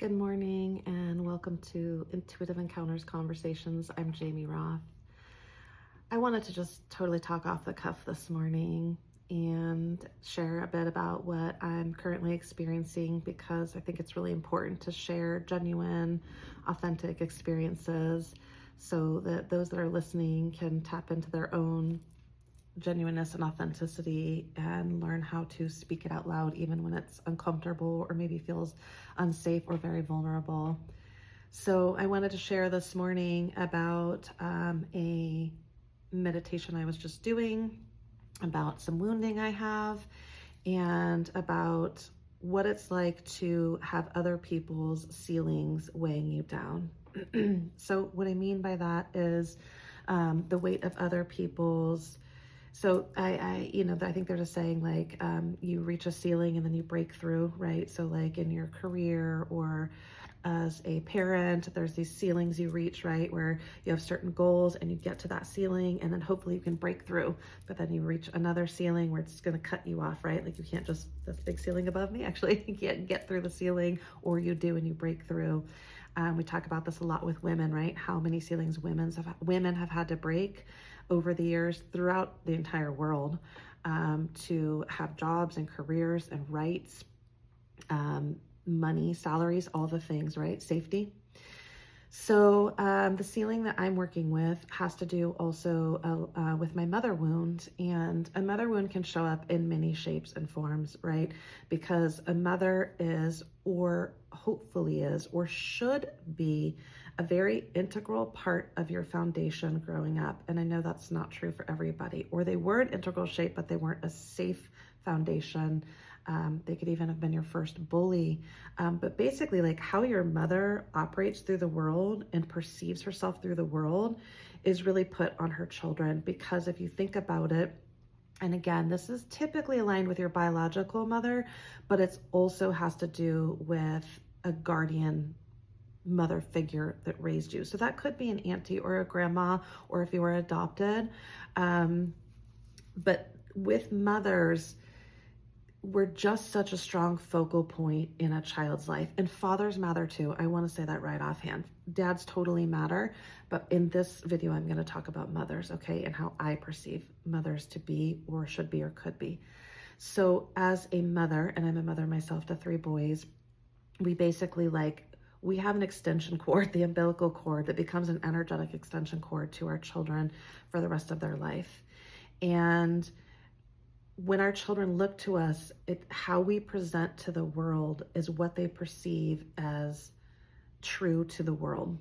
Good morning and welcome to Intuitive Encounters Conversations. I'm Jamie Roth. I wanted to just totally talk off the cuff this morning and share a bit about what I'm currently experiencing because I think it's really important to share genuine, authentic experiences so that those that are listening can tap into their own genuineness and authenticity and learn how to speak it out loud even when it's uncomfortable or maybe feels unsafe or very vulnerable. So I wanted to share this morning about a meditation I was just doing, about some wounding I have, and about what it's like to have other people's ceilings weighing you down. So what I mean by that is the weight of other people's. So I think there's a saying like you reach a ceiling and then you break through, right? So like in your career or as a parent, there's these ceilings you reach, right? Where you have certain goals and you get to that ceiling and then hopefully you can break through, but then you reach another ceiling where it's going to cut you off, right? Like you can't just, this big ceiling above me, actually you can't get through the ceiling, or you do and you break through. We talk about this a lot with women, right? How many ceilings women have had to break over the years throughout the entire world to have jobs and careers and rights, money, salaries, all the things, right? Safety. So the ceiling that I'm working with has to do also with my mother wound, and a mother wound can show up in many shapes and forms, right? Because a mother is, or hopefully is, or should be a very integral part of your foundation growing up. And I know that's not true for everybody, or they were an integral shape, but they weren't a safe foundation. They could even have been your first bully. But basically, like how your mother operates through the world and perceives herself through the world is really put on her children. Because if you think about it, and again, this is typically aligned with your biological mother, but it's also has to do with a guardian mother figure that raised you. So that could be an auntie or a grandma, or if you were adopted. But with mothers, we're just such a strong focal point in a child's life, and fathers matter too. I want to say that right offhand. Dads totally matter, but in this video, I'm going to talk about mothers, okay, and how I perceive mothers to be, or should be, or could be. So as a mother, and I'm a mother myself to 3 boys, we basically we have an extension cord, the umbilical cord, that becomes an energetic extension cord to our children for the rest of their life. And when our children look to us, how we present to the world is what they perceive as true to the world.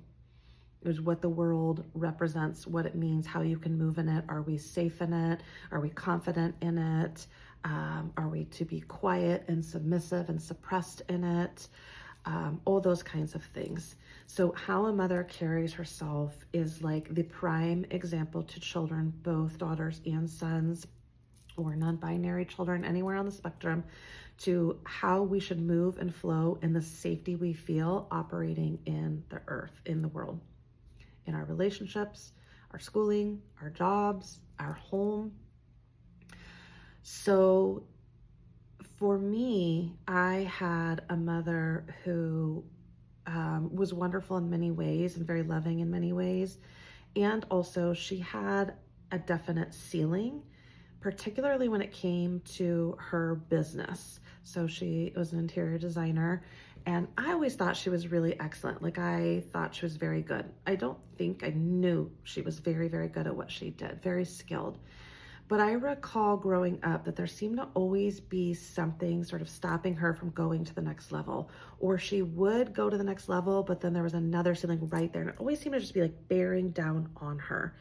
It is what the world represents, what it means, how you can move in it. Are we safe in it? Are we confident in it? Are we to be quiet and submissive and suppressed in it? All those kinds of things. So how a mother carries herself is like the prime example to children, both daughters and sons, or non-binary children, anywhere on the spectrum, to how we should move and flow in the safety we feel operating in the earth, in the world, in our relationships, our schooling, our jobs, our home. So for me, I had a mother who was wonderful in many ways and very loving in many ways. And also she had a definite ceiling, particularly when it came to her business. So she was an interior designer, and I always thought she was really excellent. Like I thought she was very good. I don't think I knew she was very, very good at what she did, very skilled. But I recall growing up that there seemed to always be something sort of stopping her from going to the next level, or she would go to the next level, but then there was another ceiling right there. And it always seemed to just be like bearing down on her.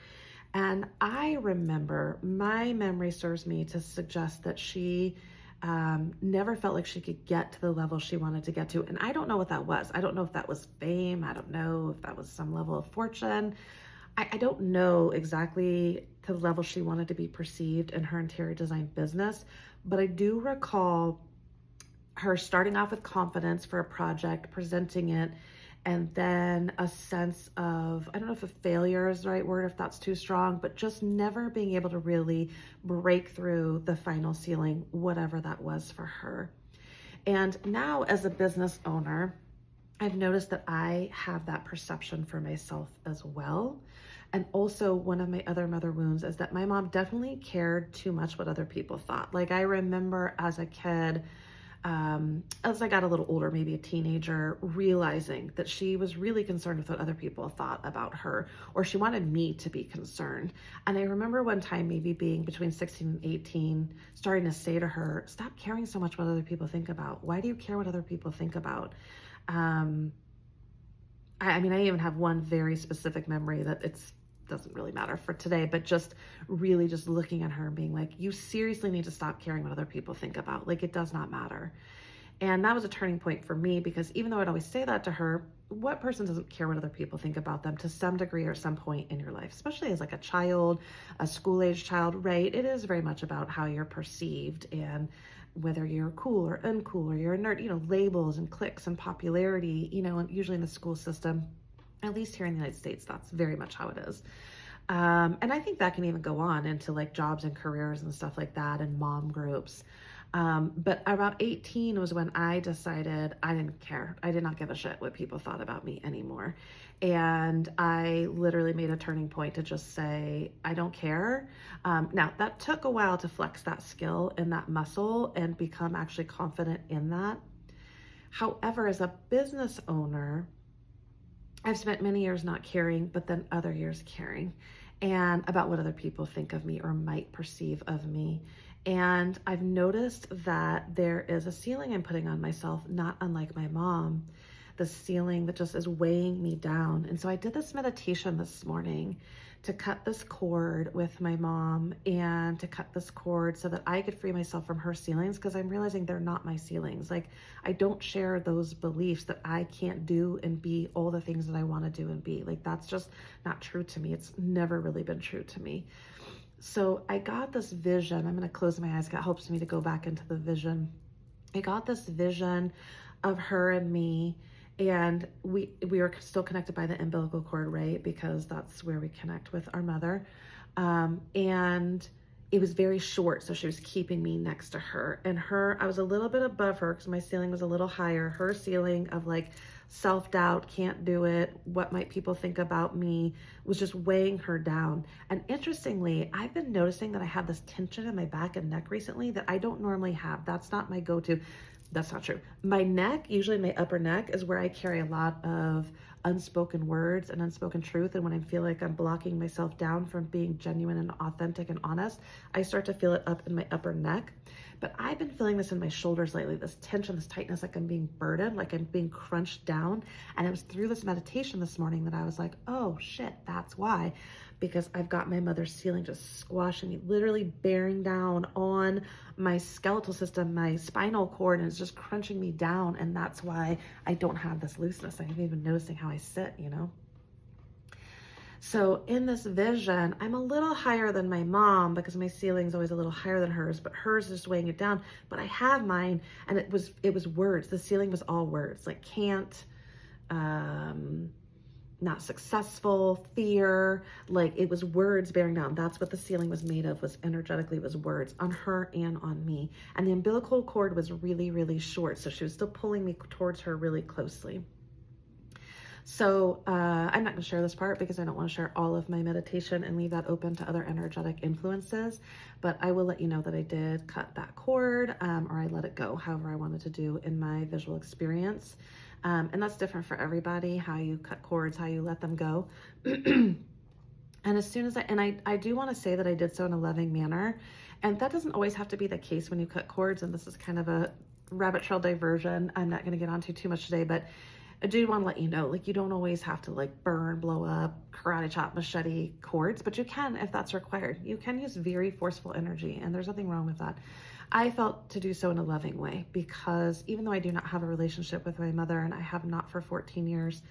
And I remember, my memory serves me to suggest that she never felt like she could get to the level she wanted to get to. And I don't know what that was. I don't know if that was fame. I don't know if that was some level of fortune. I don't know exactly to the level she wanted to be perceived in her interior design business, but I do recall her starting off with confidence for a project, presenting it, and then a sense of, I don't know if a failure is the right word, if that's too strong, but just never being able to really break through the final ceiling, whatever that was for her. And now as a business owner, I've noticed that I have that perception for myself as well. And also, one of my other mother wounds is that my mom definitely cared too much what other people thought. Like, I remember as a kid, as I got a little older, maybe a teenager, realizing that she was really concerned with what other people thought about her, or she wanted me to be concerned. And I remember one time, maybe being between 16 and 18, starting to say to her, stop caring so much what other people think about. Why do you care what other people think about? Um, I mean, I even have one very specific memory that it's doesn't really matter for today, but just really just looking at her and being like, you seriously need to stop caring what other people think about. Like, it does not matter. And that was a turning point for me, because even though I'd always say that to her, what person doesn't care what other people think about them to some degree or some point in your life, especially as like a child, a school-age child, right? It is very much about how you're perceived and whether you're cool or uncool or you're a nerd, labels and cliques and popularity, and usually in the school system, at least here in the United States, that's very much how it is. And I think that can even go on into like jobs and careers and stuff like that, and mom groups. But about 18 was when I decided I didn't care. I did not give a shit what people thought about me anymore. And I literally made a turning point to just say, I don't care. Now, that took a while to flex that skill and that muscle and become actually confident in that. However, as a business owner, I've spent many years not caring, but then other years caring, and about what other people think of me or might perceive of me. And I've noticed that there is a ceiling I'm putting on myself, not unlike my mom, the ceiling that just is weighing me down. And so I did this meditation this morning to cut this cord with my mom and to cut this cord so that I could free myself from her ceilings, because I'm realizing they're not my ceilings. Like, I don't share those beliefs that I can't do and be all the things that I want to do and be. Like, that's just not true to me. It's never really been true to me. So I got this vision. I'm going to close my eyes. God helps me to go back into the vision. I got this vision of her and me, and we were still connected by the umbilical cord, right? Because that's where we connect with our mother. And it was very short, so she was keeping me next to her. And I was a little bit above her because my ceiling was a little higher. Her ceiling of like self-doubt, can't do it, what might people think about me, was just weighing her down. And interestingly, I've been noticing that I have this tension in my back and neck recently that I don't normally have. That's not my go-to. That's not true. My neck, usually my upper neck, is where I carry a lot of unspoken words and unspoken truth. And when I feel like I'm blocking myself down from being genuine and authentic and honest, I start to feel it up in my upper neck. But I've been feeling this in my shoulders lately, this tension, this tightness, like I'm being burdened, like I'm being crunched down. And it was through this meditation this morning that I was like, oh shit, that's why. Because I've got my mother's ceiling just squashing me, literally bearing down on my skeletal system, my spinal cord, and it's just crunching me down. And that's why I don't have this looseness. I'm even noticing how I sit, So in this vision, I'm a little higher than my mom because my ceiling's always a little higher than hers, but hers is just weighing it down. But I have mine, and it was words. The ceiling was all words, like can't, not successful, fear, like it was words bearing down. That's what the ceiling was made of, was energetically was words on her and on me. And the umbilical cord was really, really short. So she was still pulling me towards her really closely. So I'm not going to share this part because I don't want to share all of my meditation and leave that open to other energetic influences. But I will let you know that I did cut that cord, or I let it go, however I wanted to do in my visual experience. And that's different for everybody, how you cut cords, how you let them go. And as soon as I do want to say that I did so in a loving manner. And that doesn't always have to be the case when you cut cords. And this is kind of a rabbit trail diversion I'm not going to get onto too much today, but I do want to let you know, like, you don't always have to like burn, blow up, karate chop, machete cords, but you can if that's required. You can use very forceful energy, and there's nothing wrong with that. I felt to do so in a loving way, because even though I do not have a relationship with my mother, and I have not for 14 years,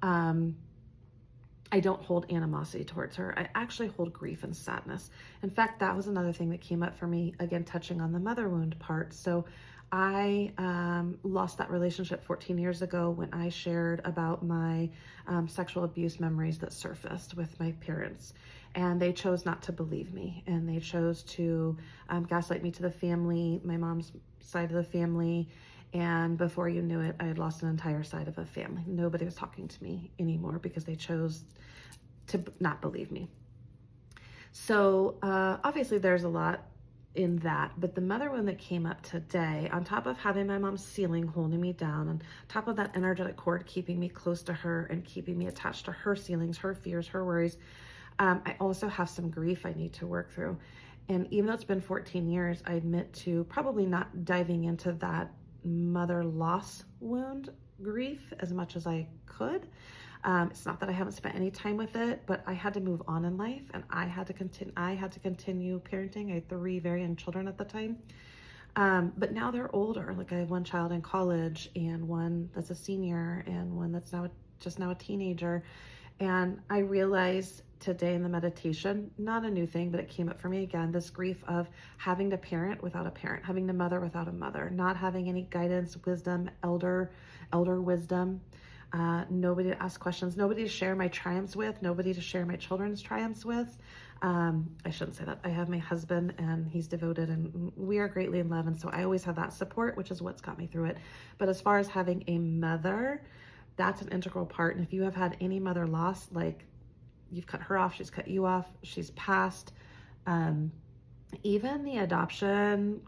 I don't hold animosity towards her. I actually hold grief and sadness. In fact, that was another thing that came up for me, again, touching on the mother wound part. So I lost that relationship 14 years ago when I shared about my sexual abuse memories that surfaced with my parents. And they chose not to believe me, and they chose to gaslight me to the family, my mom's side of the family. And before you knew it, I had lost an entire side of a family. Nobody was talking to me anymore because they chose to not believe me. So obviously there's a lot in that, but the mother wound that came up today, on top of having my mom's ceiling holding me down, on top of that energetic cord keeping me close to her and keeping me attached to her ceilings, her fears, her worries, I also have some grief I need to work through. And even though it's been 14 years, I admit to probably not diving into that mother loss wound grief as much as I could. It's not that I haven't spent any time with it, but I had to move on in life, and I had to continue parenting. I had 3 very young children at the time. But now they're older. Like I have one child in college and one that's a senior and one that's just now a teenager. And I realized today in the meditation, not a new thing, but it came up for me again, this grief of having to parent without a parent, having to mother without a mother, not having any guidance, wisdom, elder wisdom, nobody to ask questions, nobody to share my triumphs with, nobody to share my children's triumphs with. I shouldn't say that. I have my husband and he's devoted and we are greatly in love. And so I always have that support, which is what's got me through it. But as far as having a mother, that's an integral part. And if you have had any mother loss, like you've cut her off, she's cut you off, she's passed, even the adoption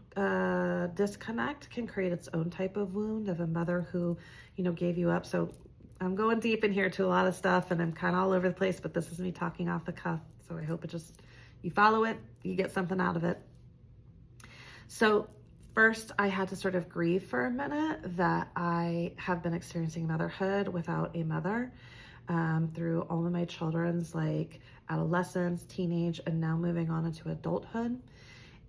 disconnect can create its own type of wound of a mother who, gave you up. So I'm going deep in here to a lot of stuff and I'm kind of all over the place, but this is me talking off the cuff. So I hope you follow it, you get something out of it. So first, I had to sort of grieve for a minute that I have been experiencing motherhood without a mother through all of my children's adolescence, teenage, and now moving on into adulthood.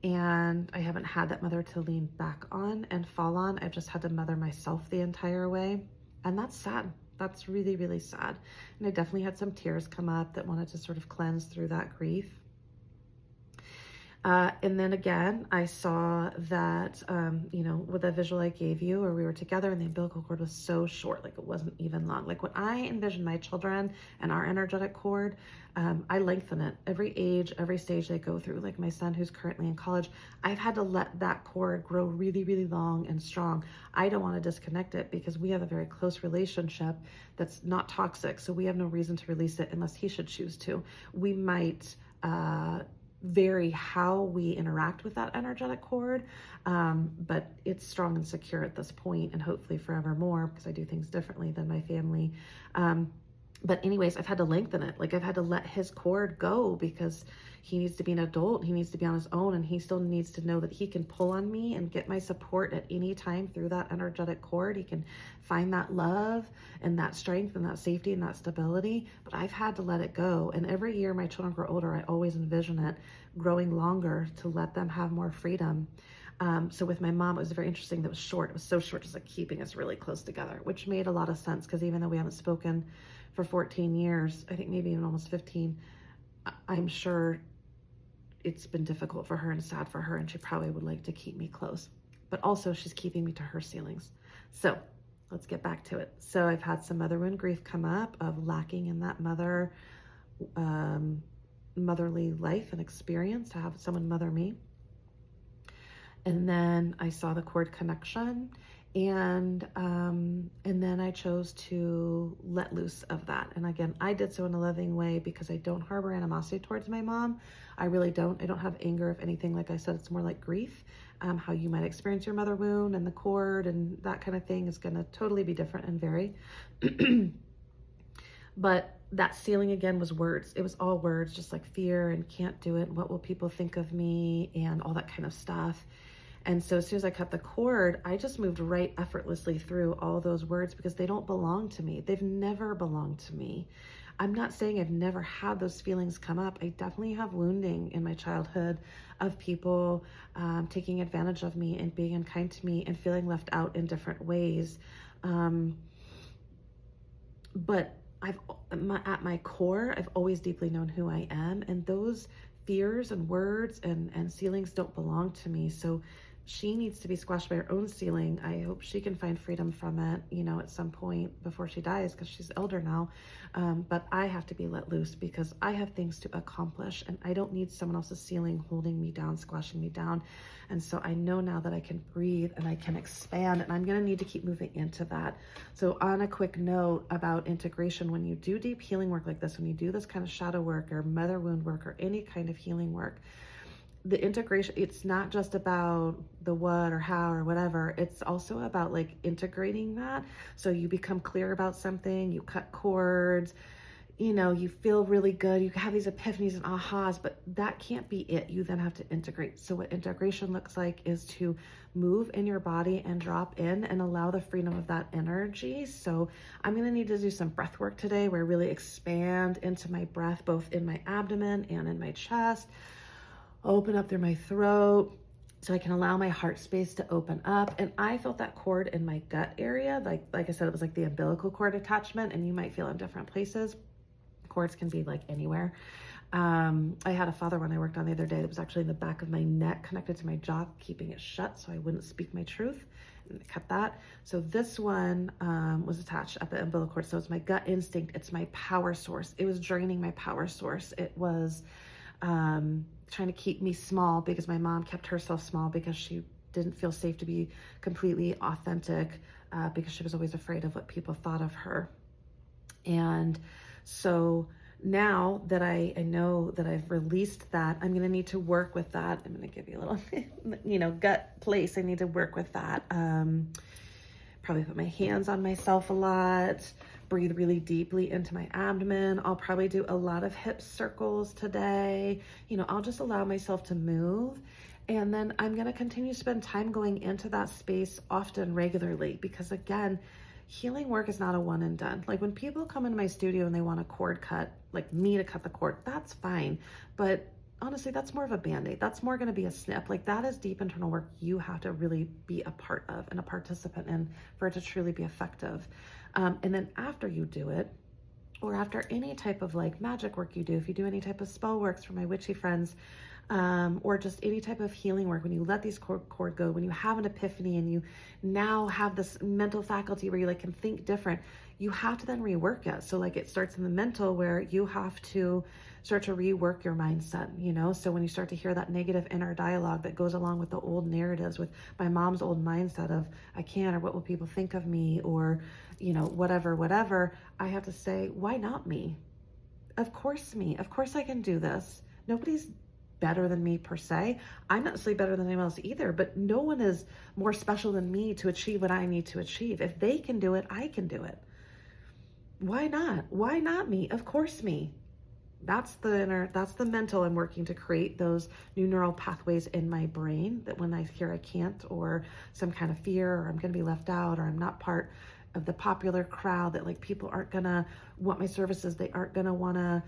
And I haven't had that mother to lean back on and fall on. I've just had to mother myself the entire way. And that's sad. That's really, really sad. And I definitely had some tears come up that wanted to sort of cleanse through that grief. And then again, I saw that, with the visual I gave you where we were together and the umbilical cord was so short, like it wasn't even long. Like when I envision my children and our energetic cord, I lengthen it every age, every stage they go through. Like my son who's currently in college, I've had to let that cord grow really, really long and strong. I don't want to disconnect it because we have a very close relationship that's not toxic. So we have no reason to release it unless he should choose to. We might, vary how we interact with that energetic cord, but it's strong and secure at this point and hopefully forevermore because I do things differently than my family. But anyways, I've had to lengthen it. Like I've had to let his cord go because he needs to be an adult. He needs to be on his own and he still needs to know that he can pull on me and get my support at any time through that energetic cord. He can find that love and that strength and that safety and that stability, but I've had to let it go. And every year my children grow older, I always envision it growing longer to let them have more freedom. So with my mom, it was very interesting that it was short. It was so short, just like keeping us really close together, which made a lot of sense because even though we haven't spoken for 14 years, I think maybe even almost 15, I'm sure it's been difficult for her and sad for her, and she probably would like to keep me close. But also she's keeping me to her ceilings. So let's get back to it. So I've had some mother wound grief come up of lacking in that motherly life and experience to have someone mother me. And then I saw the cord connection and then I chose to let loose of that. And again, I did so in a loving way because I don't harbor animosity towards my mom. I really don't. I don't have anger, if anything. Like I said, it's more like grief. How you might experience your mother wound and the cord and that kind of thing is going to totally be different and vary. But that ceiling again was words. It was all words, just like fear and can't do it. What will people think of me and all that kind of stuff. And so as soon as I cut the cord, I just moved right effortlessly through all those words because they don't belong to me. They've never belonged to me. I'm not saying I've never had those feelings come up. I definitely have wounding in my childhood of people taking advantage of me and being unkind to me and feeling left out in different ways. But at my core, I've always deeply known who I am, and those fears and words and ceilings don't belong to me. So she needs to be squashed by her own ceiling. I hope she can find freedom from it, at some point before she dies, because she's older now. But I have to be let loose because I have things to accomplish, and I don't need someone else's ceiling holding me down, squashing me down. And so I know now that I can breathe and I can expand, and I'm going to need to keep moving into that. So on a quick note about integration, when you do deep healing work like this, when you do this kind of shadow work or mother wound work or any kind of healing work, the integration, it's not just about the what or how or whatever, it's also about like integrating that. So you become clear about something, you cut cords, you feel really good, you have these epiphanies and ahas, but that can't be it. You then have to integrate. So what integration looks like is to move in your body and drop in and allow the freedom of that energy. So I'm going to need to do some breath work today where I really expand into my breath, both in my abdomen and in my chest. Open up through my throat so I can allow my heart space to open up. And I felt that cord in my gut area. Like I said, it was like the umbilical cord attachment, and you might feel in different places. Cords can be like anywhere. I had a father one I worked on the other day that was actually in the back of my neck, connected to my jaw, keeping it shut so I wouldn't speak my truth. And I kept that. So this one was attached at the umbilical cord. So it's my gut instinct. It's my power source. It was draining my power source. It was trying to keep me small because my mom kept herself small because she didn't feel safe to be completely authentic because she was always afraid of what people thought of her. And so now that I know that I've released that, I'm going to need to work with that. I'm going to give you a little, gut place. I need to work with that. Probably put my hands on myself a lot, breathe really deeply into my abdomen. I'll probably do a lot of hip circles today. I'll just allow myself to move. And then I'm going to continue to spend time going into that space often, regularly, because again, healing work is not a one and done. Like when people come into my studio and they want a cord cut, like me to cut the cord, that's fine. But honestly, that's more of a Band-Aid. That's more going to be a snip. Like that is deep internal work you have to really be a part of and a participant in for it to truly be effective. And then after you do it, or after any type of like magic work you do, if you do any type of spell works for my witchy friends, or just any type of healing work, when you let these cord go, when you have an epiphany and you now have this mental faculty where you like can think different, you have to then rework it. So like it starts in the mental where you have to start to rework your mindset, so when you start to hear that negative inner dialogue that goes along with the old narratives, with my mom's old mindset of I can't, or what will people think of me, or whatever, I have to say, why not me? Of course I can do this. Nobody's better than me per se. I'm not necessarily better than anyone else either, but no one is more special than me to achieve what I need to achieve. If they can do it, I can do it. Why not? Why not me? Of course me. That's the mental. I'm working to create those new neural pathways in my brain that when I hear I can't, or some kind of fear, or I'm going to be left out, or I'm not part of the popular crowd, that like people aren't going to want my services, they aren't going to want to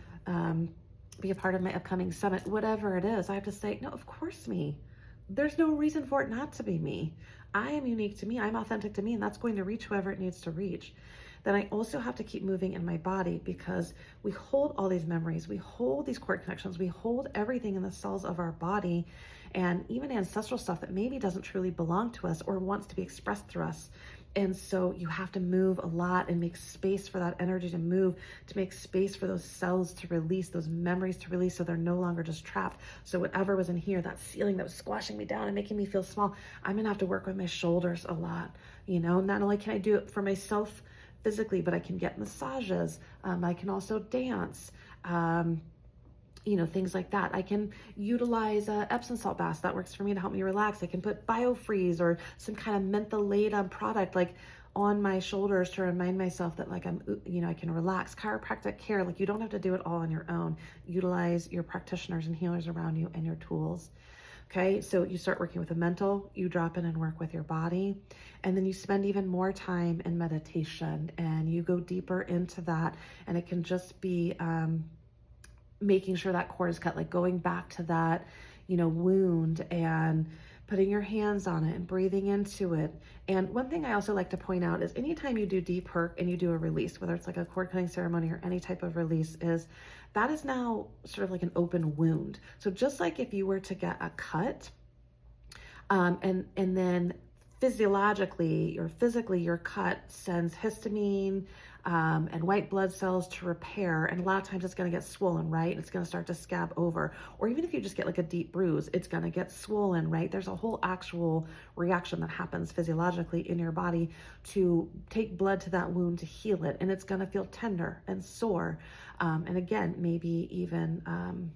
be a part of my upcoming summit, whatever it is, I have to say, no, of course me. There's no reason for it not to be me. I am unique to me. I'm authentic to me, and that's going to reach whoever it needs to reach. Then I also have to keep moving in my body because we hold all these memories, we hold these cord connections, we hold everything in the cells of our body, and even ancestral stuff that maybe doesn't truly belong to us or wants to be expressed through us. And so you have to move a lot and make space for that energy to move, to make space for those cells to release, those memories to release, so they're no longer just trapped. So whatever was in here, that ceiling that was squashing me down and making me feel small, I'm gonna have to work with my shoulders a lot. Not only can I do it for myself physically, but I can get massages. I can also dance. Things like that. I can utilize Epsom salt baths. That works for me to help me relax. I can put BioFreeze or some kind of mentholatum product like on my shoulders to remind myself that like I can relax. Chiropractic care, like you don't have to do it all on your own. Utilize your practitioners and healers around you and your tools. Okay, so you start working with the mental, you drop in and work with your body, and then you spend even more time in meditation and you go deeper into that. And it can just be making sure that cord is cut, like going back to that, wound and putting your hands on it and breathing into it. And one thing I also like to point out is anytime you do deep work and you do a release, whether it's like a cord cutting ceremony or any type of release, is that is now sort of like an open wound. So just like if you were to get a cut, And then physiologically or physically, your cut sends histamine and white blood cells to repair. And a lot of times it's going to get swollen, right? And it's going to start to scab over. Or even if you just get like a deep bruise, it's going to get swollen, right? There's a whole actual reaction that happens physiologically in your body to take blood to that wound to heal it. And it's going to feel tender and sore. And again, maybe even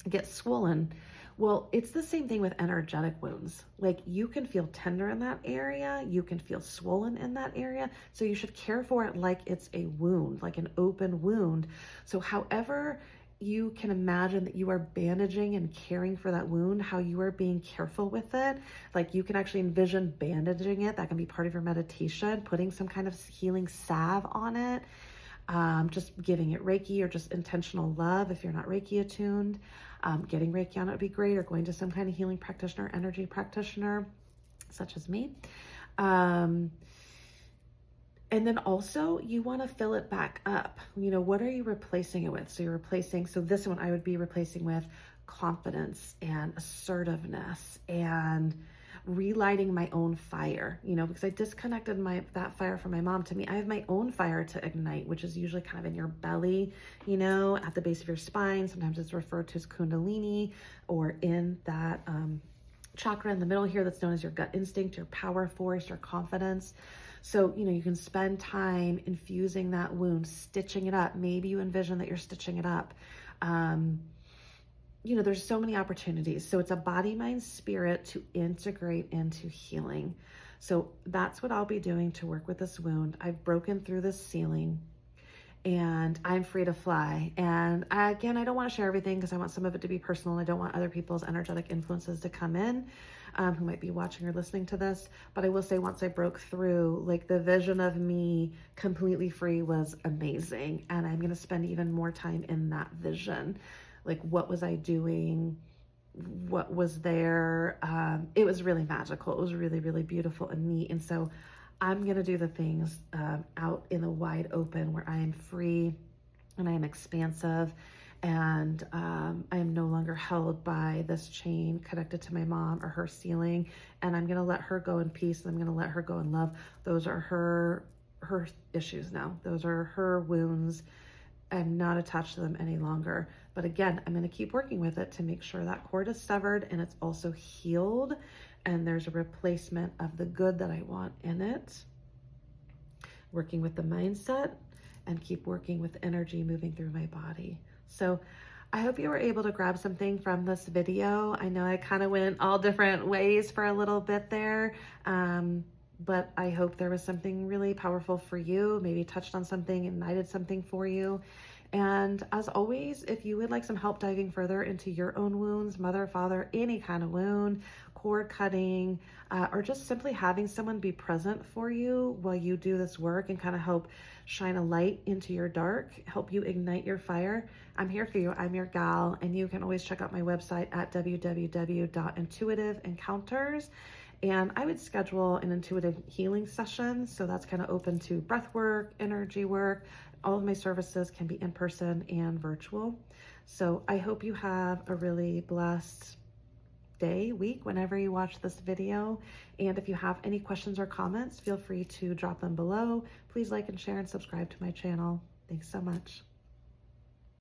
get swollen. Well, it's the same thing with energetic wounds. Like, you can feel tender in that area, you can feel swollen in that area. So you should care for it like it's a wound, like an open wound. So however you can imagine that you are bandaging and caring for that wound, how you are being careful with it. Like, you can actually envision bandaging it. That can be part of your meditation, putting some kind of healing salve on it. Just giving it Reiki or just intentional love if you're not Reiki attuned. Getting Reiki on it would be great, or going to some kind of healing practitioner, energy practitioner, such as me. And then also you want to fill it back up. You know, what are you replacing it with? So you're replacing, so this one I would be replacing with confidence and assertiveness and relighting my own fire, you know, because I disconnected that fire from my mom. To me, I have my own fire to ignite, which is usually kind of in your belly, you know, at the base of your spine. Sometimes it's referred to as Kundalini, or in that chakra in the middle here that's known as your gut instinct, your power force, your confidence. So, you know, you can spend time infusing that wound, stitching it up. Maybe you envision that you're stitching it up. You know, there's so many opportunities. So it's a body, mind, spirit to integrate into healing. So that's what I'll be doing to work with this wound. I've broken through this ceiling and I'm free to fly. And again, I don't want to share everything because I want some of it to be personal. I don't want other people's energetic influences to come in, who might be watching or listening to this. But I will say, once I broke through, like, the vision of me completely free was amazing. And I'm going to spend even more time in that vision. Like, what was I doing? What was there? It was really magical. It was really, really beautiful and neat. And so I'm going to do the things out in the wide open where I am free and I am expansive, and I am no longer held by this chain connected to my mom or her ceiling. And I'm going to let her go in peace. And I'm going to let her go in love. Those are her issues now. Those are her wounds. I'm not attached to them any longer. But again, I'm going to keep working with it to make sure that cord is severed and it's also healed, and there's a replacement of the good that I want in it. Working with the mindset and keep working with energy moving through my body. So I hope you were able to grab something from this video. I know I kind of went all different ways for a little bit there. But I hope there was something really powerful for you, maybe touched on something, ignited something for you. And as always, if you would like some help diving further into your own wounds, mother, father, any kind of wound, cord cutting, or just simply having someone be present for you while you do this work and kind of help shine a light into your dark, help you ignite your fire, I'm here for you. I'm your gal. And you can always check out my website at www.intuitiveencounters. And I would schedule an intuitive healing session. So that's kind of open to breath work, energy work. All of my services can be in person and virtual. So I hope you have a really blessed day, week, whenever you watch this video. And if you have any questions or comments, feel free to drop them below. Please like and share and subscribe to my channel. Thanks so much.